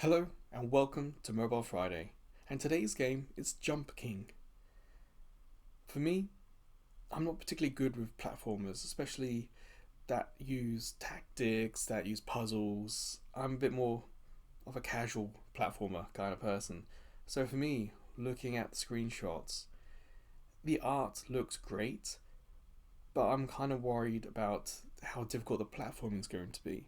Hello and welcome to Mobile Friday, and today's game is Jump King. For me, I'm not particularly good with platformers, especially that use tactics, that use puzzles. I'm a bit more of a casual platformer kind of person. So for me, looking at the screenshots, the art looks great, but I'm kind of worried about how difficult the platforming is going to be.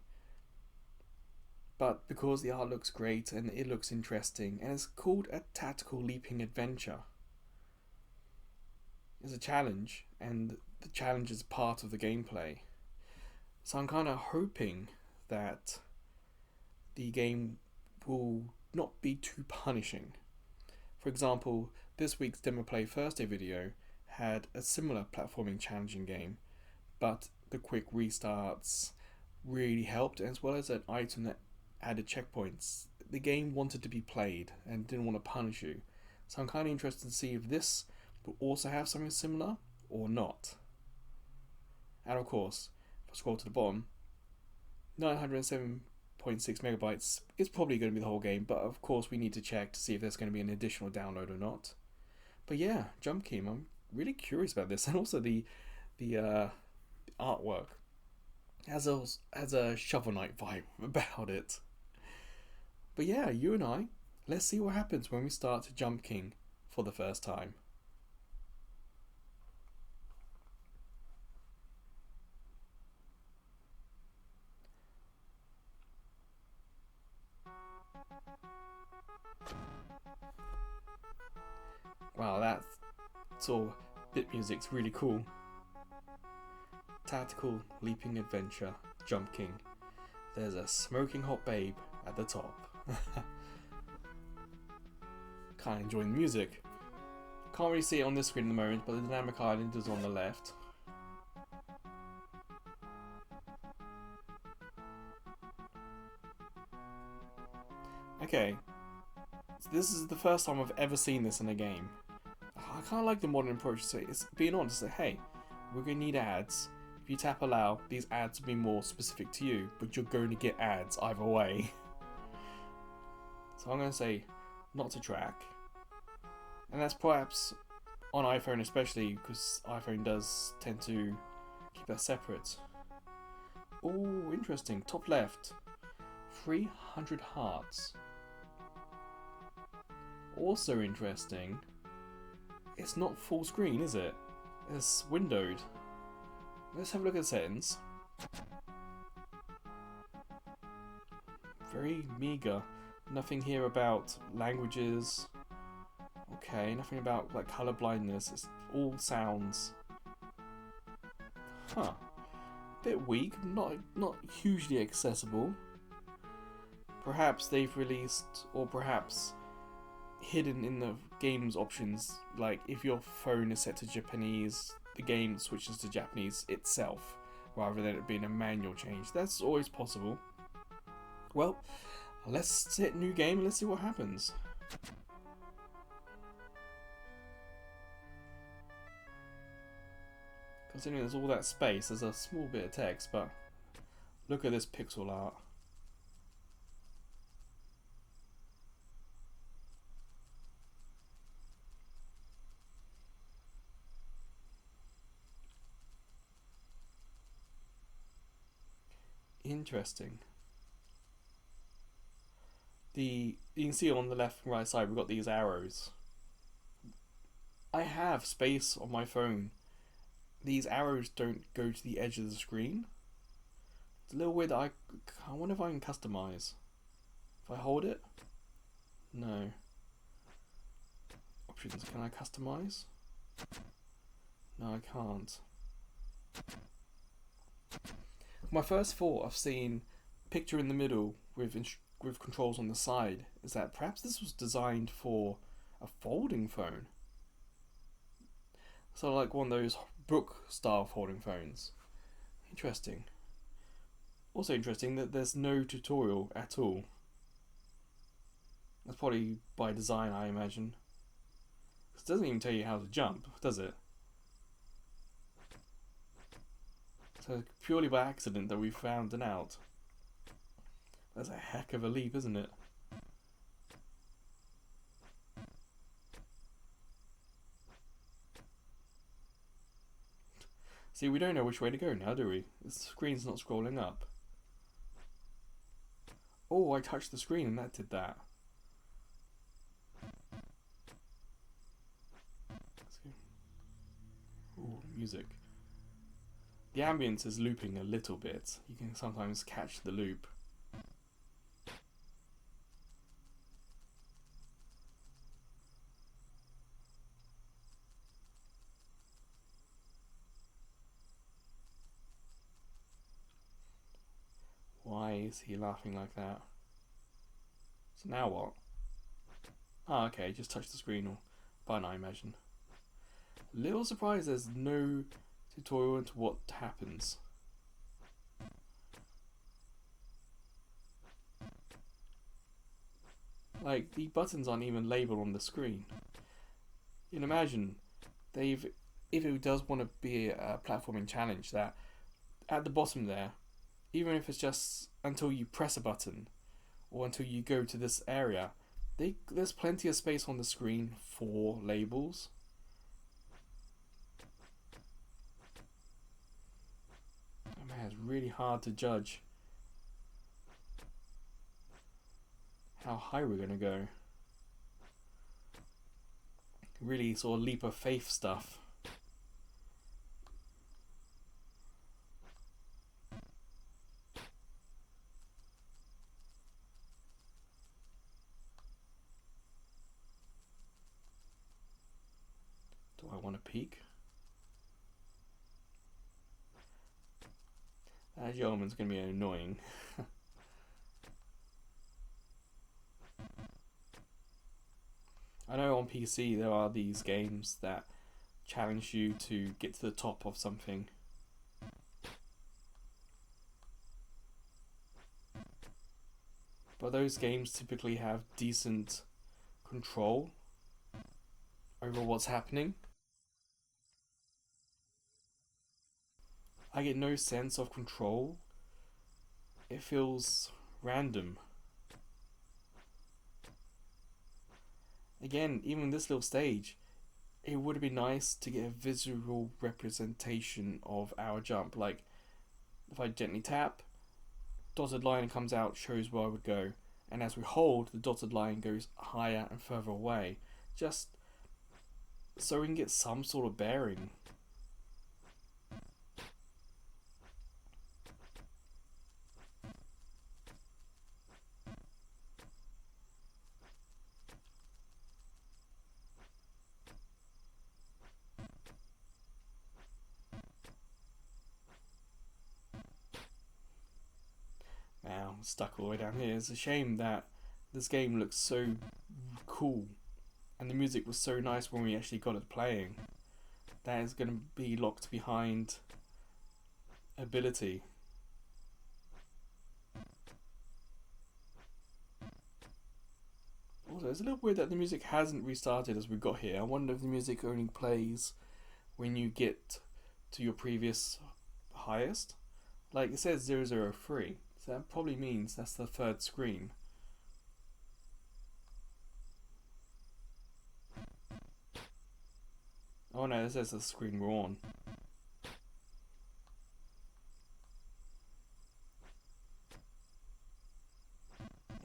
But because the art looks great and it looks interesting, and it's called a tactical leaping adventure, it's a challenge, and the challenge is part of the gameplay. So I'm kind of hoping that the game will not be too punishing. For example, this week's Demo Play Thursday video had a similar platforming challenging game, but the quick restarts really helped, as well as an item that added checkpoints. The game wanted to be played and didn't want to punish you. So I'm kind of interested to see if this will also have something similar or not. And of course, if I scroll to the bottom, 907.6 megabytes is probably going to be the whole game, but of course we need to check to see if there's going to be an additional download or not. But yeah, Jump King, I'm really curious about this, and also the artwork has a Shovel Knight vibe about it. But yeah, you and I, let's see what happens when we start Jump King for the first time. Wow, that sort of bit music's really cool. Tactical leaping adventure, Jump King. There's a smoking hot babe at the top. Kind of enjoying the music. Can't really see it on this screen at the moment, but the dynamic island is on the left. Okay, so this is the first time I've ever seen this in a game. I kind of like the modern approach to say, it's being honest, say, hey, we're going to need ads. If you tap allow, these ads will be more specific to you, but you're going to get ads either way. So I'm going to say not to track. And that's perhaps on iPhone especially, because iPhone does tend to keep that separate. Oh, interesting. Top left. 300 hearts. Also interesting. It's not full screen, is it? It's windowed. Let's have a look at the settings. Very meager. Nothing here about languages. Okay, nothing about like color blindness. It's all sounds. Huh. Bit weak. Not hugely accessible. Perhaps they've released, or perhaps hidden in the game's options, like if your phone is set to Japanese, the game switches to Japanese itself rather than it being a manual change. That's always possible. Well, let's hit new game and let's see what happens. Considering there's all that space, there's a small bit of text, but look at this pixel art. Interesting. You can see on the left and right side we've got these arrows. I have space on my phone. These arrows don't go to the edge of the screen. It's a little weird that I wonder if I can customize. If I hold it? No. Options, can I customize? No, I can't. My first thought of seeing picture in the middle with controls on the side is that perhaps this was designed for a folding phone. So like one of those book style folding phones. Interesting. Also interesting that there's no tutorial at all. That's probably by design, I imagine. It doesn't even tell you how to jump, does it? So purely by accident that we found it out. That's a heck of a leap, isn't it? See, we don't know which way to go now, do we? The screen's not scrolling up. Oh, I touched the screen and that did that. Ooh, music. The ambience is looping a little bit. You can sometimes catch the loop. Why is he laughing like that? So now what? Ah, okay, just touch the screen or button, I imagine. Little surprised there's no tutorial into what happens. Like, the buttons aren't even labelled on the screen. You can imagine, if it does want to be a platforming challenge, that at the bottom there, even if it's just until you press a button, or until you go to this area, there's plenty of space on the screen for labels. Oh man, it's really hard to judge how high we're going to go. Really sort of leap of faith stuff. Do I want to peek? That gentleman's going to be annoying. I know on PC there are these games that challenge you to get to the top of something. But those games typically have decent control over what's happening. I get no sense of control. It feels random. Again, even this little stage, it would have been nice to get a visual representation of our jump. Like, if I gently tap, dotted line comes out, shows where I would go. And as we hold, the dotted line goes higher and further away. Just so we can get some sort of bearing. Now, I'm stuck all the way down here. It's a shame that this game looks so cool and the music was so nice when we actually got it playing. That is going to be locked behind ability. Also, it's a little weird that the music hasn't restarted as we got here. I wonder if the music only plays when you get to your previous highest. Like, it says 003, so that probably means that's the third screen. Oh no, this is the screen we're on.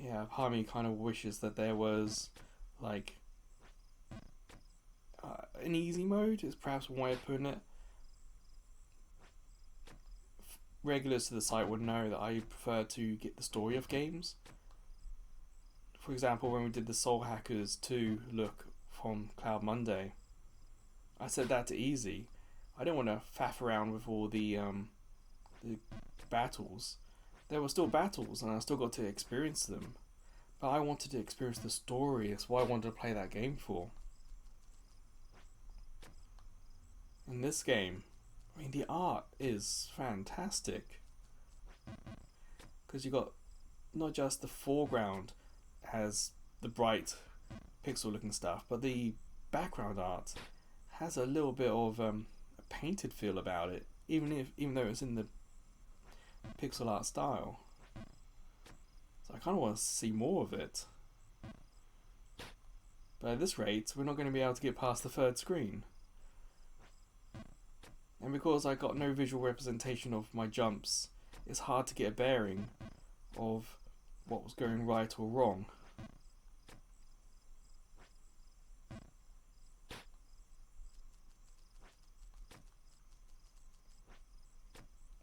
Yeah, part of me kind of wishes that there was, like, an easy mode is perhaps one way of putting it. Regulars to the site would know that I prefer to get the story of games. For example, when we did the Soul Hackers 2 look from Cloud Monday, I set that to easy. I don't want to faff around with all the battles. There were still battles and I still got to experience them. But I wanted to experience the story. That's why I wanted to play that game for. In this game, I mean, the art is fantastic. Because you got not just the foreground has the bright pixel looking stuff, but the background art has a little bit of a painted feel about it, even though it's in the pixel art style. So I kind of want to see more of it. But at this rate, we're not going to be able to get past the third screen. And because I got no visual representation of my jumps, it's hard to get a bearing of what was going right or wrong.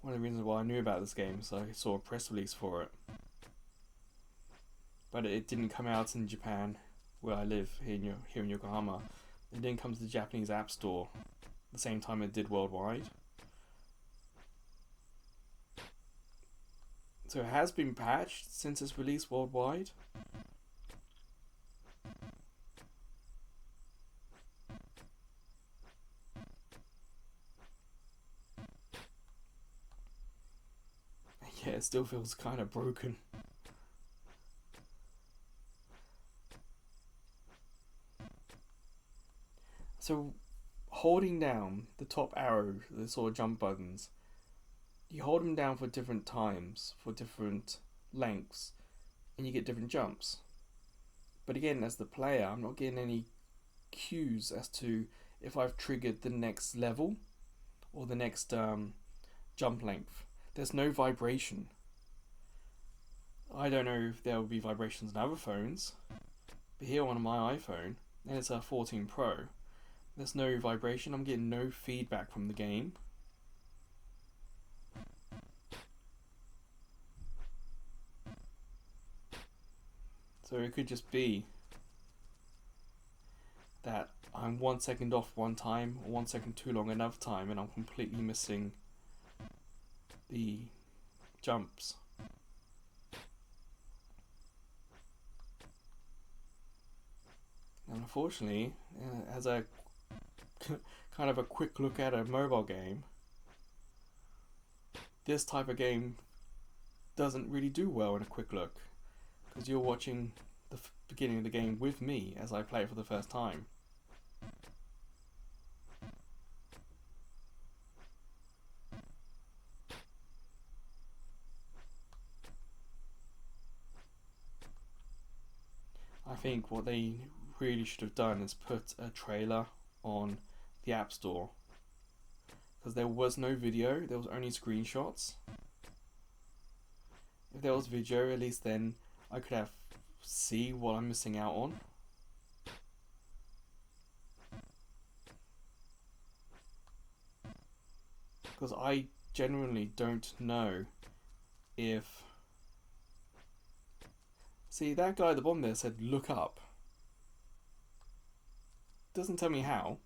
One of the reasons why I knew about this game is I saw a press release for it. But it didn't come out in Japan, where I live, here in Yokohama. It didn't come to the Japanese App Store the same time it did worldwide. So it has been patched since its release worldwide. Yeah, it still feels kind of broken. So holding down the top arrow, the sort of jump buttons, you hold them down for different times, for different lengths, and you get different jumps. But again, as the player, I'm not getting any cues as to if I've triggered the next level or the next jump length. There's no vibration. I don't know if there will be vibrations in other phones, but here on my iPhone, and it's a 14 Pro, there's no vibration. I'm getting no feedback from the game. So it could just be that I'm 1 second off one time, or 1 second too long another time, and I'm completely missing the jumps. And unfortunately, as a kind of a quick look at a mobile game, this type of game doesn't really do well in a quick look, because you're watching the beginning of the game with me as I play it for the first time. I think what they really should have done is put a trailer on the App Store, because there was no video, there was only screenshots. If there was video, at least then I could have see what I'm missing out on. Because I genuinely don't know if... See, that guy at the bottom there said look up. Doesn't tell me how.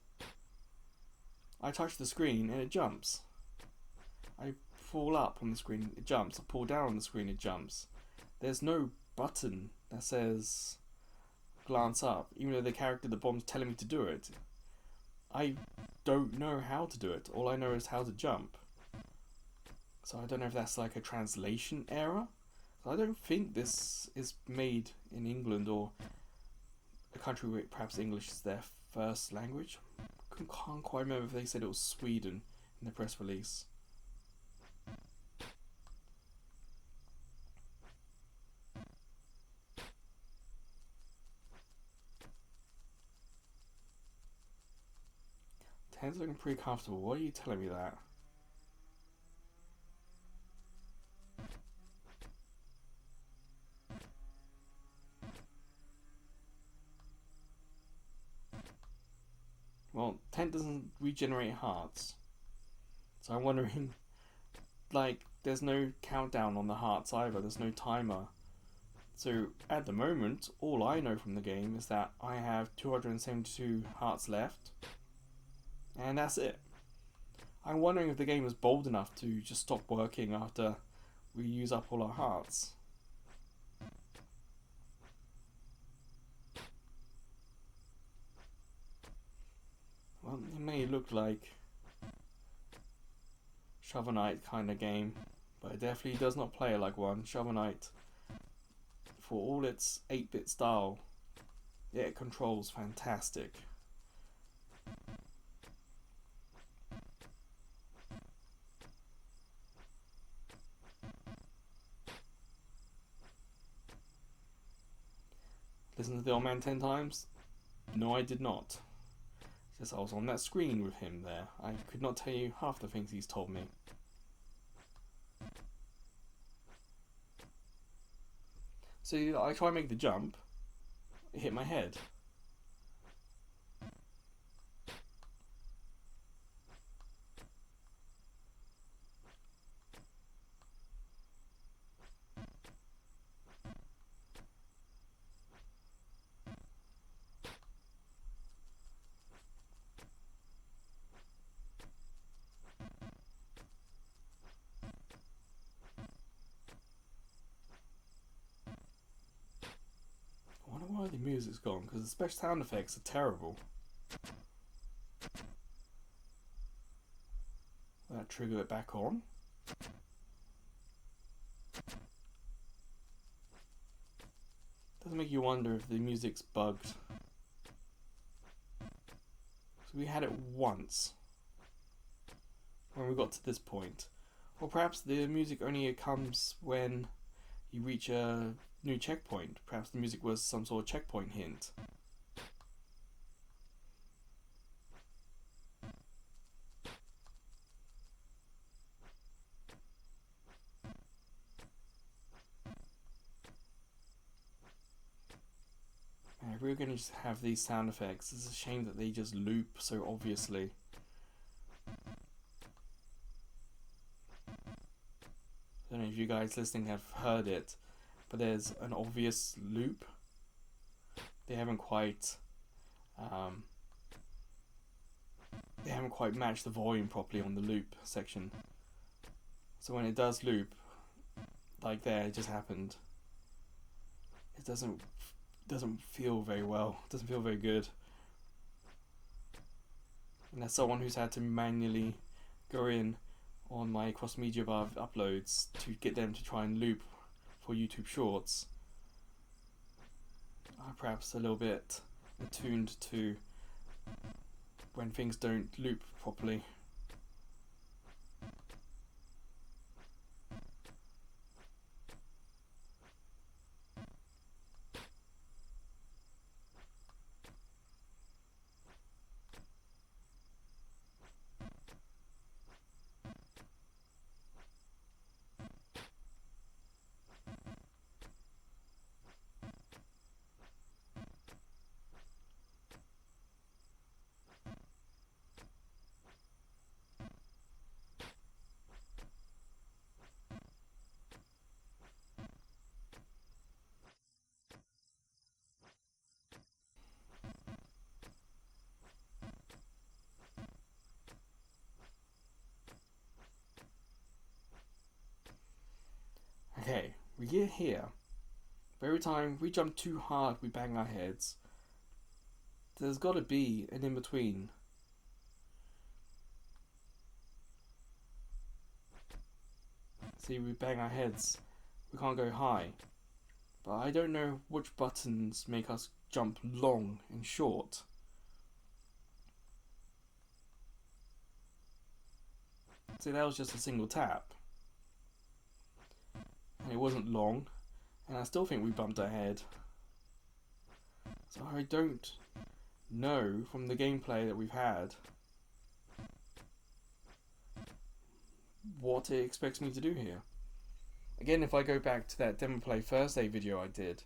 I touch the screen and it jumps. I pull up on the screen, it jumps. I pull down on the screen, it jumps. There's no button that says glance up, even though the character at the bottom's telling me to do it. I don't know how to do it. All I know is how to jump. So I don't know if that's like a translation error. I don't think this is made in England or a country where perhaps English is their first language. Can't quite remember if they said it was Sweden in the press release. Ten's looking pretty comfortable. Why are you telling me that? Well, 10 doesn't regenerate hearts. So I'm wondering, like, there's no countdown on the hearts either, there's no timer. So at the moment, all I know from the game is that I have 272 hearts left, and that's it. I'm wondering if the game is bold enough to just stop working after we use up all our hearts. Well, it may look like Shovel Knight kind of game, but it definitely does not play like one. Shovel Knight, for all its 8-bit style, it controls fantastic. Listen to the old man 10 times? No, I did not. Just I was on that screen with him there. I could not tell you half the things he's told me. So I try to make the jump, it hit my head. I wonder why the music's gone, because the special sound effects are terrible. Will that trigger it back on? Doesn't make you wonder if the music's bugged. So we had it once when we got to this point. Or perhaps the music only comes when you reach a new checkpoint. Perhaps the music was some sort of checkpoint hint. Man, if we were going to just have these sound effects, it's a shame that they just loop so obviously. I don't know if you guys listening have heard it, but there's an obvious loop. They haven't quite matched the volume properly on the loop section. So when it does loop, like there, it just happened. It doesn't feel very well. It doesn't feel very good. And as someone who's had to manually go in on my cross media bar uploads to get them to try and loop for YouTube Shorts, I'm perhaps a little bit attuned to when things don't loop properly. Okay, we get here. But every time we jump too hard, we bang our heads. There's got to be an in-between. See, we bang our heads. We can't go high. But I don't know which buttons make us jump long and short. See, that was just a single tap. And it wasn't long. And I still think we bumped our head. So I don't know from the gameplay that we've had what it expects me to do here. Again, if I go back to that demo play Thursday video I did,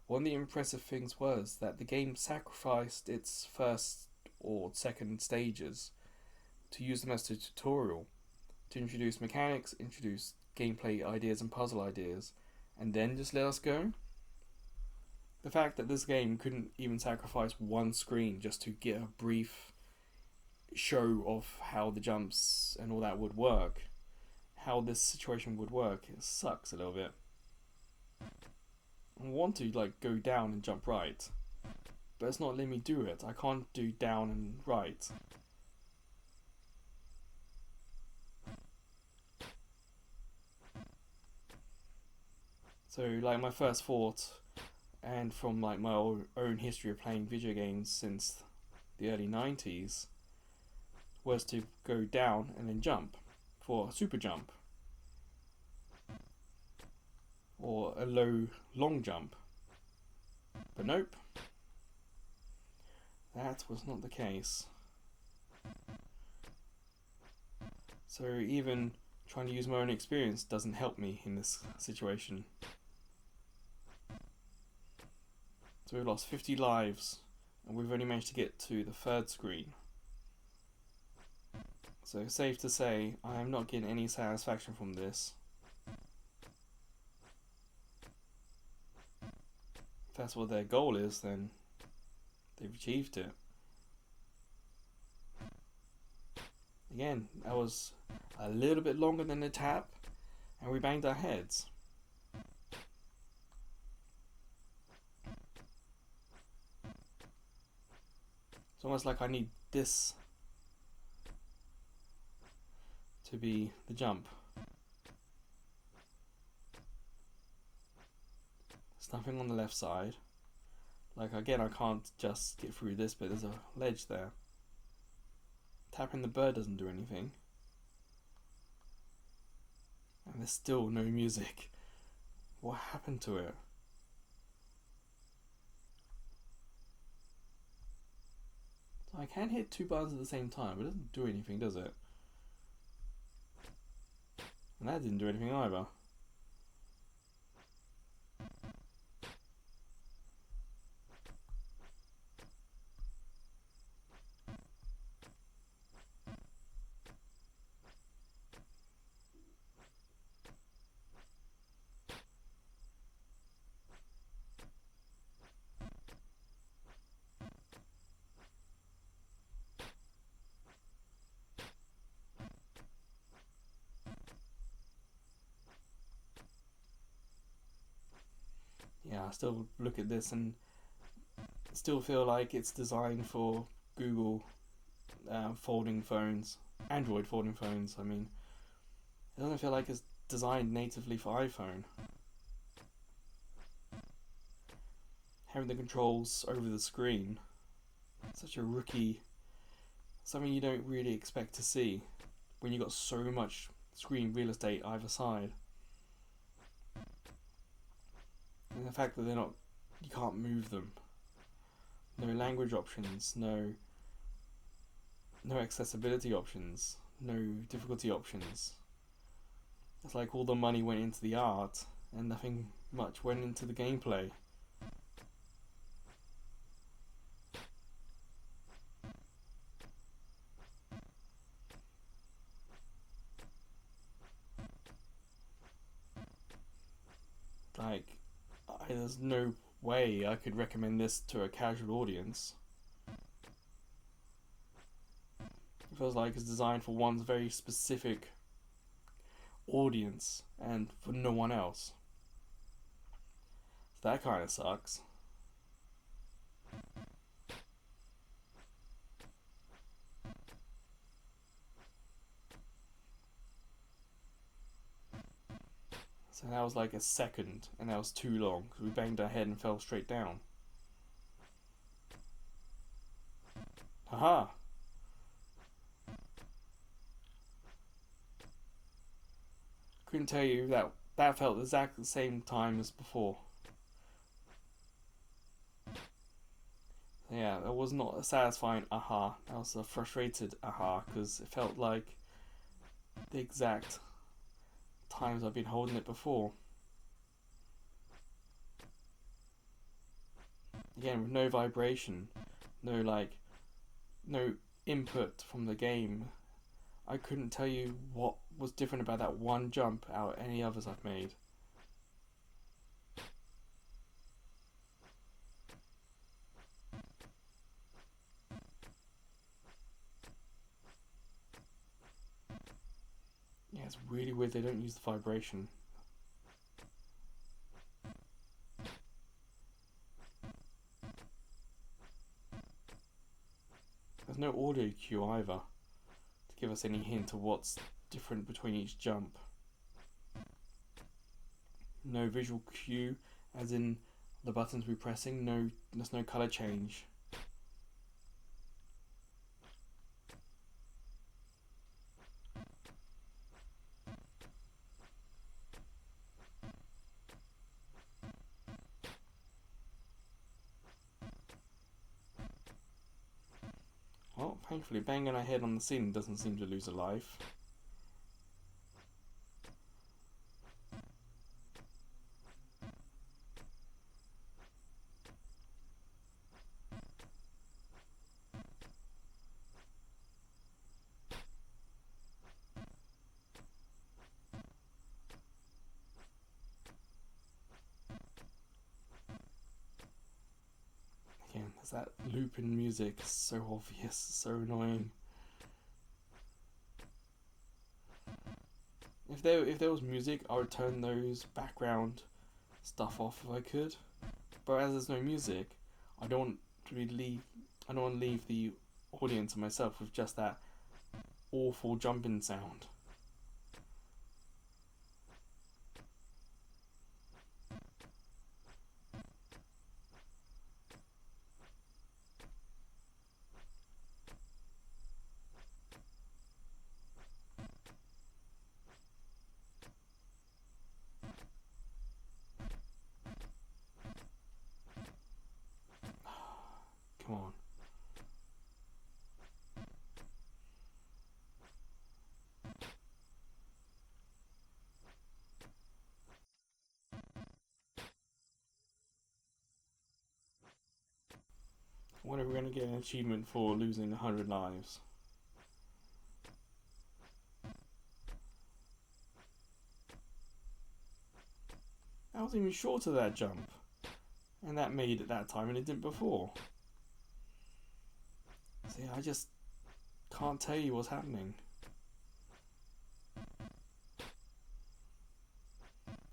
one of the impressive things was that the game sacrificed its first or second stages to use them as a tutorial, to introduce mechanics, introduce gameplay ideas and puzzle ideas, and then just let us go. The fact that this game couldn't even sacrifice one screen just to get a brief show of how the jumps and all that would work, how this situation would work, it sucks a little bit. I want to go down and jump right, but it's not letting me do it. I can't do down and right. So my first thought, and from my own history of playing video games since the early 90s, was to go down and then jump for a super jump or a low long jump. But nope, that was not the case. So even trying to use my own experience doesn't help me in this situation. So we've lost 50 lives, and we've only managed to get to the third screen. So safe to say, I am not getting any satisfaction from this. If that's what their goal is, then they've achieved it. Again, that was a little bit longer than the tap, and we banged our heads. It's almost like I need this to be the jump. There's nothing on the left side. Like again, I can't just get through this bit, there's a ledge there. Tapping the bird doesn't do anything. And there's still no music. What happened to it? So I can hit two buttons at the same time, but it doesn't do anything, does it? And that didn't do anything either. Yeah, I still look at this and still feel like it's designed for Google folding phones, Android folding phones. I mean, it doesn't feel like it's designed natively for iPhone. Having the controls over the screen, such a rookie, something you don't really expect to see when you got so much screen real estate either side. And the fact that they're not, you can't move them. No language options, no accessibility options, no difficulty options. It's like all the money went into the art and nothing much went into the gameplay. Like, there's no way I could recommend this to a casual audience. It feels like it's designed for one very specific audience and for no one else. So that kind of sucks. So that was like a second, and that was too long because we banged our head and fell straight down. Haha! Couldn't tell you that felt exactly the same time as before. Yeah, that was not a satisfying aha. That was a frustrated aha because it felt like the exact times I've been holding it before. Again, with no vibration, no input from the game. I couldn't tell you what was different about that one jump out of any others I've made. Yeah, it's really weird they don't use the vibration. There's no audio cue either to give us any hint of what's different between each jump. No visual cue, as in the buttons we're pressing. There's no color change. Well, Thankfully, banging our head on the ceiling doesn't seem to lose a life. Again, there's that loop in music. It's so obvious, so annoying. If there was music, I would turn those background stuff off if I could. But as there's no music, I don't want to leave the audience and myself with just that awful jumping sound. Come on. When are we going to get an achievement for losing 100 lives? That was even shorter, that jump. And that made it that time and it didn't before. See, I just can't tell you what's happening.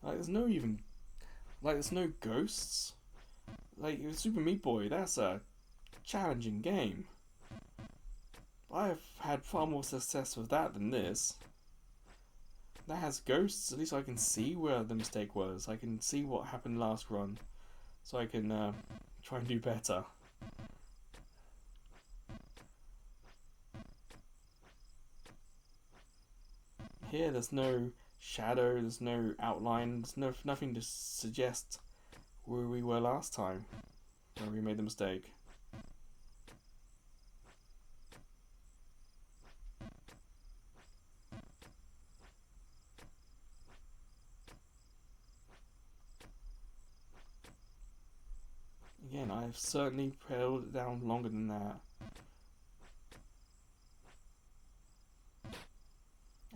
There's no ghosts. Like, Super Meat Boy, that's a challenging game. I've had far more success with that than this. That has ghosts, at least I can see where the mistake was. I can see what happened last run. So I can try and do better. Here, there's no shadow, there's no outline, there's nothing to suggest where we were last time, where we made the mistake. Again, I've certainly held it down longer than that.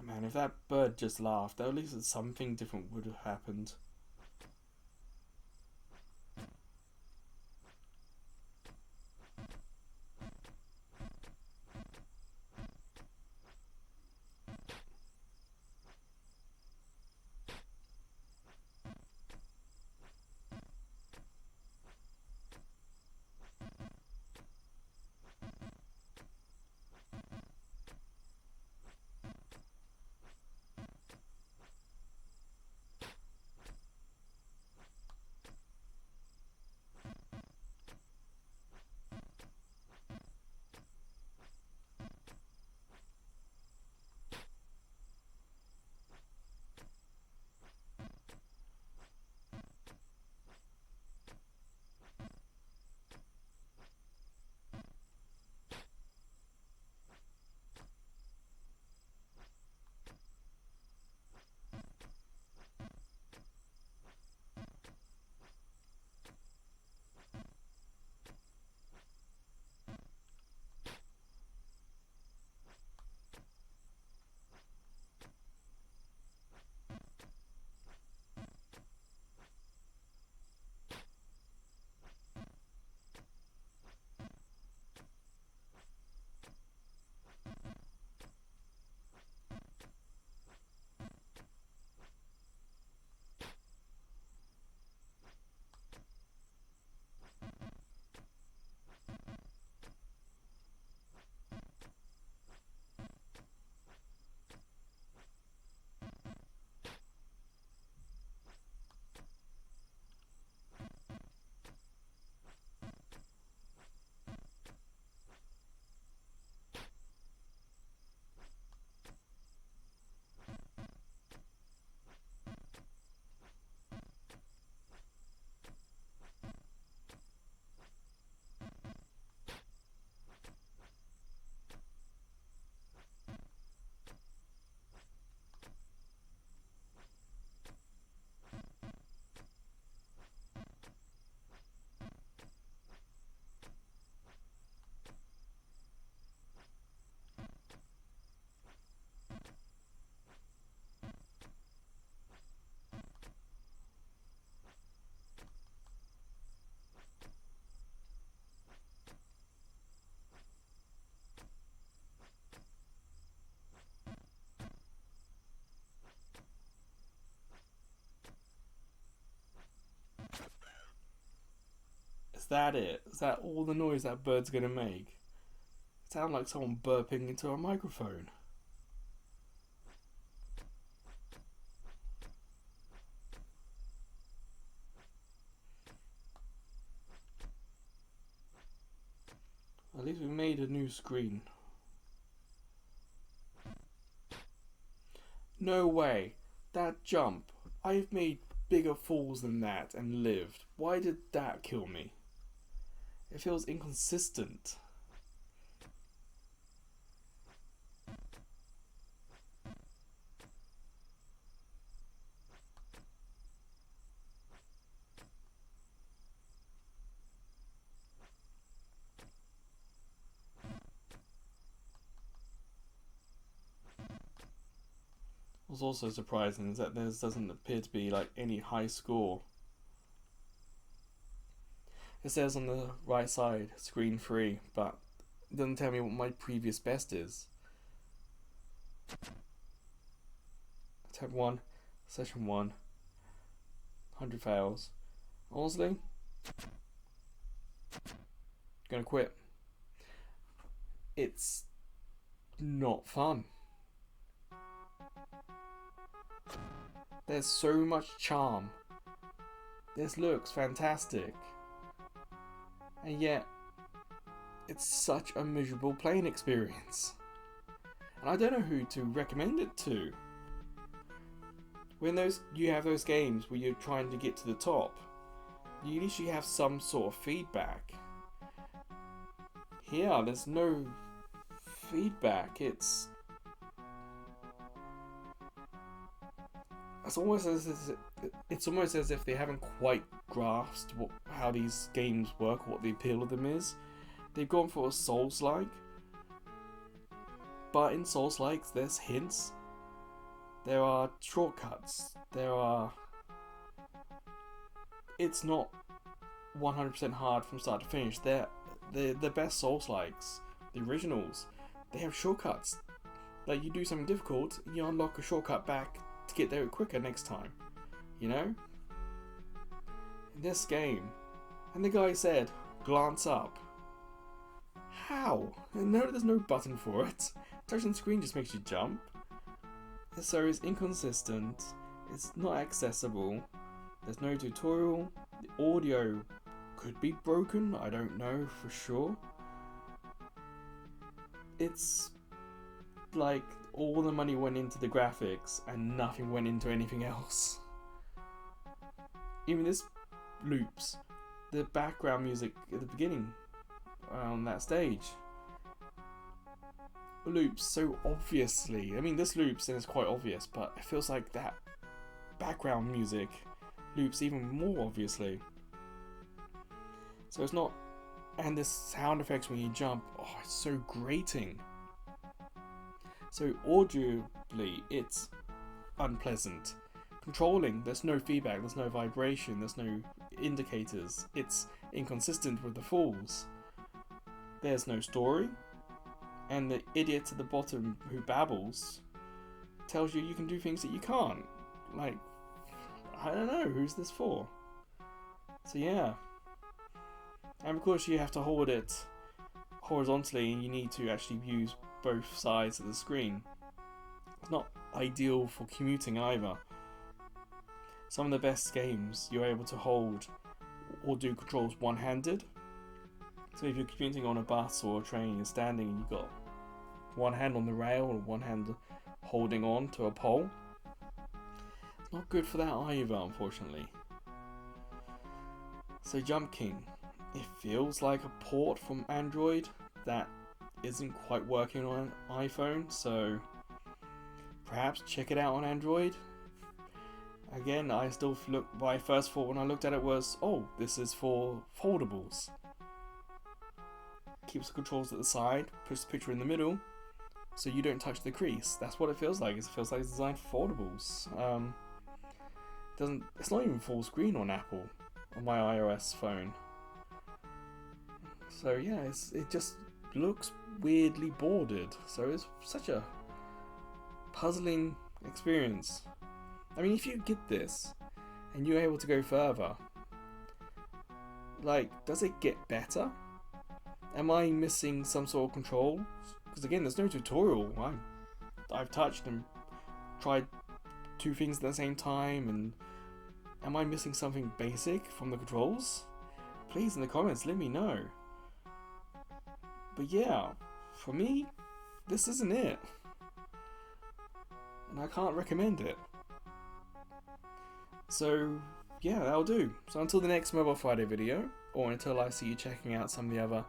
Man, if that bird just laughed, at least something different would have happened. that it? Is that all the noise that bird's gonna make? It sounds like someone burping into a microphone. At least we made a new screen. No way. That jump. I've made bigger falls than that and lived. Why did that kill me? It feels inconsistent. What's also surprising is that there doesn't appear to be like any high score. It says on the right side, screen free, but it doesn't tell me what my previous best is. Attempt 1, session 1, 100 fails. Honestly, gonna quit. It's not fun. There's so much charm. This looks fantastic. And yet, it's such a miserable playing experience. And I don't know who to recommend it to. When you have those games where you're trying to get to the top, you at least have some sort of feedback. Here, there's no feedback. It's almost as if they haven't quite grasped how these games work, what the appeal of them is. They've gone for a Souls-like, but in Souls-likes there's hints, there are shortcuts, it's not 100% hard from start to finish. They're the best Souls-likes, the originals. They have shortcuts. Like, you do something difficult, you unlock a shortcut back to get there quicker next time, you know? In this game, and the guy said, glance up. How? No, there's no button for it. Touching the screen just makes you jump. So it's inconsistent, it's not accessible, there's no tutorial, the audio could be broken, I don't know for sure. It's like all the money went into the graphics and nothing went into anything else. Even this loops, the background music at the beginning on that stage loops so obviously. I mean, this loops and it's quite obvious, but it feels like that background music loops even more obviously. So it's not, and the sound effects when you jump, oh, it's so grating. So audibly, it's unpleasant. Controlling, there's no feedback, there's no vibration, there's no indicators. It's inconsistent with the falls. There's no story. And the idiot at the bottom who babbles tells you can do things that you can't. Like, I don't know, who's this for? So yeah. And of course you have to hold it horizontally and you need to actually use both sides of the screen. It's not ideal for commuting either. Some of the best games you're able to hold or do controls one-handed. So if you're commuting on a bus or a train, you're standing and you've got one hand on the rail and one hand holding on to a pole. It's not good for that either, unfortunately. So Jump King, it feels like a port from Android that isn't quite working on an iPhone, so perhaps check it out on Android. Again, my first thought when I looked at it was, oh, this is for foldables. Keeps the controls at the side, puts the picture in the middle, so you don't touch the crease. That's what it feels like. It feels like it's designed for foldables. It's not even full screen on Apple, on my iOS phone. So yeah, it just looks weirdly bordered. So it's such a puzzling experience. I mean, if you get this and you're able to go further, Like, does it get better? Am I missing some sort of control? Because again, there's no tutorial. I've touched and tried two things at the same time, and am I missing something basic from the controls? Please, in the comments, let me know. But yeah, for me, this isn't it. And I can't recommend it. So, yeah, that'll do. So until the next Mobile Friday video, or until I see you checking out some of the other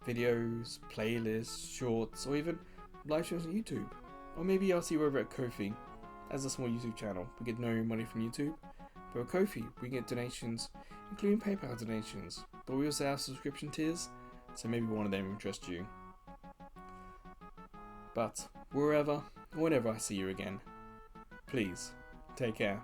videos, playlists, shorts, or even live streams on YouTube. Or maybe I'll see you over at Ko-fi, as a small YouTube channel. We get no money from YouTube, but with Ko-fi, we get donations, including PayPal donations. But we also have subscription tiers, so maybe one of them will interest you. But wherever, whenever I see you again, please, take care.